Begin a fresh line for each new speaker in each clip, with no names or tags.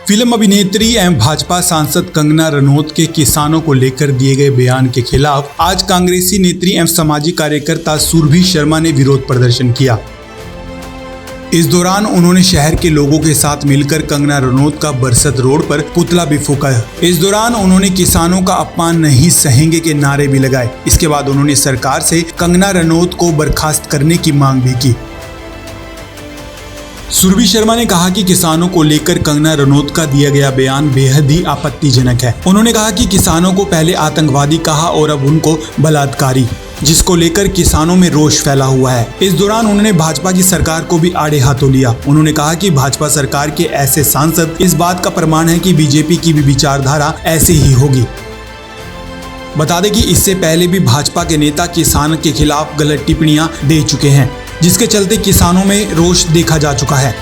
Film अभिनेत्री एवं भाजपा सांसद कंगना रनौत के किसानों को लेकर दिए गए बयान के खिलाफ आज कांग्रेसी नेत्री एवं सामाजिक कार्यकर्ता सुरभि शर्मा ने विरोध प्रदर्शन किया। इस दौरान उन्होंने शहर के लोगों के साथ मिलकर कंगना रनौत का बरसत रोड पर पुतला भी फूंका। इस दौरान उन्होंने किसानों का अपमान नहीं सहेंगे के नारे भी लगाए। इसके बाद उन्होंने सरकार से कंगना रनौत को बर्खास्त करने की मांग भी की। सुरभि शर्मा ने कहा कि किसानों को लेकर कंगना रनौत का दिया गया बयान बेहद ही आपत्तिजनक है। उन्होंने कहा कि किसानों को पहले आतंकवादी कहा और अब उनको बलात्कारी, जिसको लेकर किसानों में रोष फैला हुआ है। इस दौरान उन्होंने भाजपा की सरकार को भी आड़े हाथों लिया। उन्होंने कहा कि भाजपा सरकार के ऐसे सांसद इस बात का प्रमाण है कि बीजेपी की भी विचारधारा ऐसे ही होगी। बता दें कि इससे पहले भी भाजपा के नेता किसान के खिलाफ गलत टिप्पणियां दे चुके हैं, जिसके चलते किसानों में रोष देखा जा चुका है।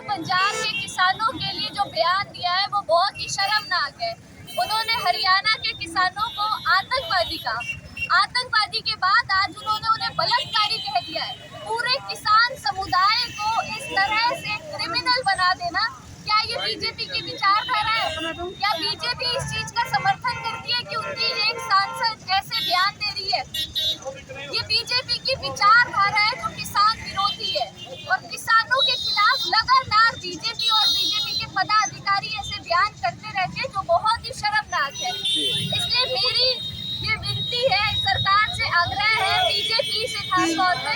पंजाब के किसानों के लिए जो बयान दिया है वो बहुत ही शर्मनाक है। उन्होंने हरियाणा के किसानों को आतंकवादी कहा। आतंकवादी के बाद आज उन्होंने उन्हें बलात्कारी कह दिया है। पूरे किसान समुदाय को इस तरह से क्रिमिनल बना देना, क्या ये बीजेपी की विचारधारा है? क्या बीजेपी इस चीज का समर्थन करती है कि उनकी एक सांसद ऐसे बयान दे रही है? ये बीजेपी की विचारधारा है जो किसान विरोधी है और किसानों के खिलाफ लगातार बीजेपी और बीजेपी के पदाधिकारी ऐसे बयान करते रहते हैं, जो बहुत ही शर्मनाक है। इसलिए मेरी ये विनती है, सरकार से आग्रह है, बीजेपी से खास तौर पे,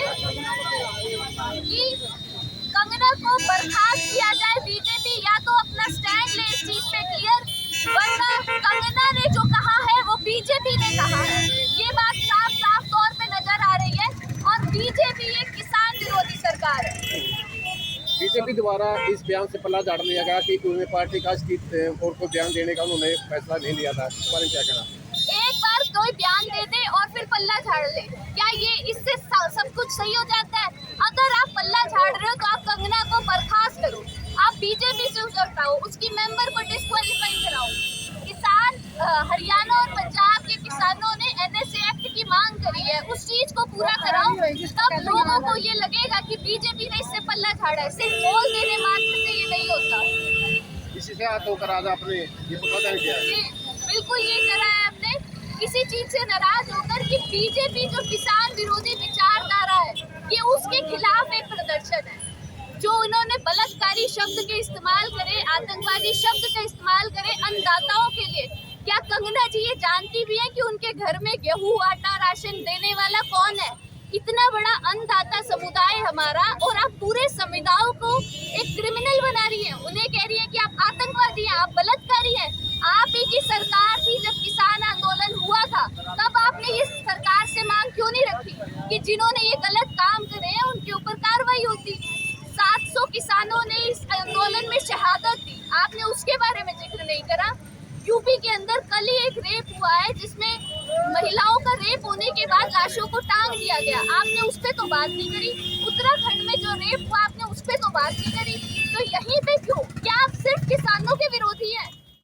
कि कंगना को बर्खास्त किया जाए। बीजेपी या तो अपना स्टैंड ले इस चीज पे क्लियर, वरना कंगना ने जो कहा है वो बीजेपी ने कहा है। ये बात साफ साफ तौर पे नजर आ रही है और बीजेपी एक किसान विरोधी सरकार है।
बीजेपी द्वारा इस बयान से पल्ला झाड़ लिया गया कि उन्हें पार्टी का और को बयान देने का उन्होंने फैसला नहीं लिया था। इस बारे में क्या कहना?
एक बार कोई बयान दे दे और फिर पल्ला झाड़ ले, क्या ये इससे सब कुछ सही हो जाता है? अगर आप पल्ला झाड़ रहे हो तो आप कंगना को बर्खास्त करो, आप बीजेपी से उसे हटाओ, उसकी मेंबर को डिस्क्वालीफाई कराओ। किसान हरियाणा और पंजाब के किसानों ने एनएसए एक्ट की मांग करी है, उस चीज को पूरा कराओ, तब लोगों को ये लगेगा कि बीजेपी ने इससे पल्ला झाड़ा है। सिर्फ बोल देने मात्र से ये नहीं होता।
इसी से हाथ होकर आज आपने ये प्रदर्शन किया है?
जी बिल्कुल, ये करा है आपने, किसी चीज से नाराज होकर कि बीजेपी जो किसान विरोधी विचारधारा है ये उसके खिलाफ एक प्रदर्शन है। जो उन्होंने बलात्कारी शब्द के इस्तेमाल करे, आतंकवादी शब्द का इस्तेमाल करे अन्नदाताओं के लिए, क्या कंगना जी ये जानती भी है कि उनके घर में गेहूं, आटा, राशन देने वाला कौन है? इतना बड़ा अन्नदाता समुदाय हमारा, और आप पूरे समुदाय को एक क्रिमिनल बना रही है। उन्हें कह रही है कि आप आतंकवादी हैं, आप बलात्कारी हैं। आप ही की सरकार थी जब किसान आंदोलन हुआ था, तब आपने ये सरकार से मांग क्यों नहीं रखी कि जिन्होंने ये गलत काम करे हैं उनके ऊपर कार्रवाई होती? 700 किसानों ने इस आंदोलन में शहादत दी, आपने उसके बारे में जिक्र नहीं करा। यूपी के अंदर कल ही एक रेप हुआ है जिसमें महिलाओं का रेप होने के बाद लाशों को टांग दिया गया, आपने उस पर तो बात नहीं करी। उत्तराखंड में जो रेप हुआ आपने उस पर तो बात नहीं करी। तो यहीं पे क्यों? क्या आप सिर्फ किसानों के विरोधी हैं?